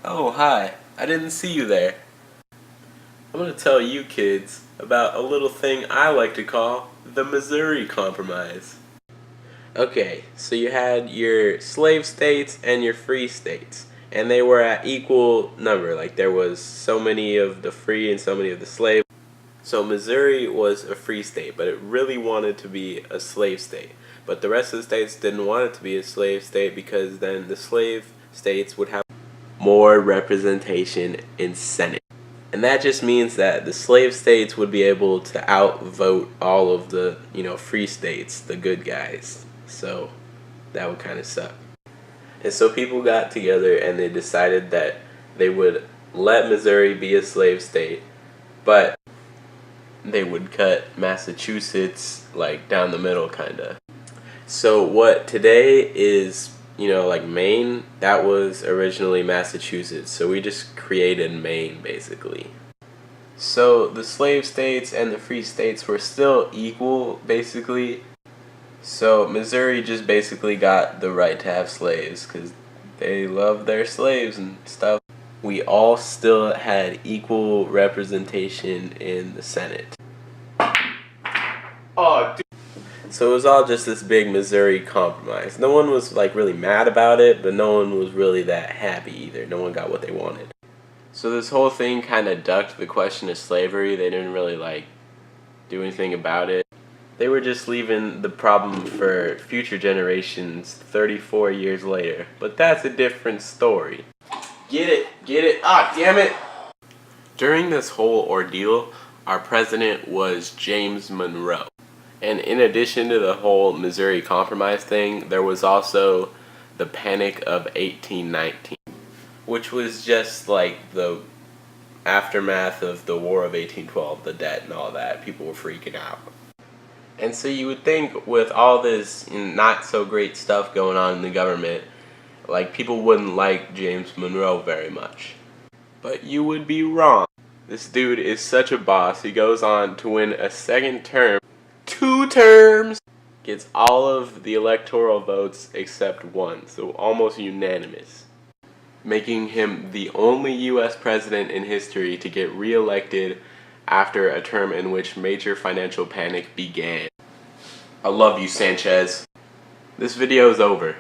Oh, hi. I didn't see you there. I'm going to tell you kids about a little thing I like to call the Missouri Compromise. Okay, so you had your slave states and your free states, and they were at equal number. Like there was so many of the free and so many of the slave. So Missouri was a free state, but it really wanted to be a slave state. But the rest of the states didn't want it to be a slave state because then the slave states would have more representation in Senate. And that just means that the slave states would be able to outvote all of the, free states, the good guys. So that would kind of suck. And so people got together and they decided that they would let Missouri be a slave state, but they would cut Massachusetts like down the middle kinda. So what today is, like Maine, that was originally Massachusetts. So we just created Maine basically. So the slave states and the free states were still equal basically. So Missouri just basically got the right to have slaves because they love their slaves and stuff. We all still had equal representation in the Senate. Oh, dude. So it was all just this big Missouri Compromise. No one was like really mad about it, but no one was really that happy either. No one got what they wanted. So this whole thing kind of ducked the question of slavery. They didn't really do anything about it. They were just leaving the problem for future generations 34 years later. But that's a different story. Get it, ah, damn it! During this whole ordeal, our president was James Monroe. And in addition to the whole Missouri Compromise thing, there was also the Panic of 1819, which was just like the aftermath of the War of 1812, the debt and all that. People were freaking out. And so you would think with all this not so great stuff going on in the government, people wouldn't like James Monroe very much. But you would be wrong. This dude is such a boss. He goes on to win a second term. 2 terms! Gets all of the electoral votes except one, so almost unanimous. Making him the only US president in history to get re-elected after a term in which major financial panic began. I love you, Sanchez. This video is over.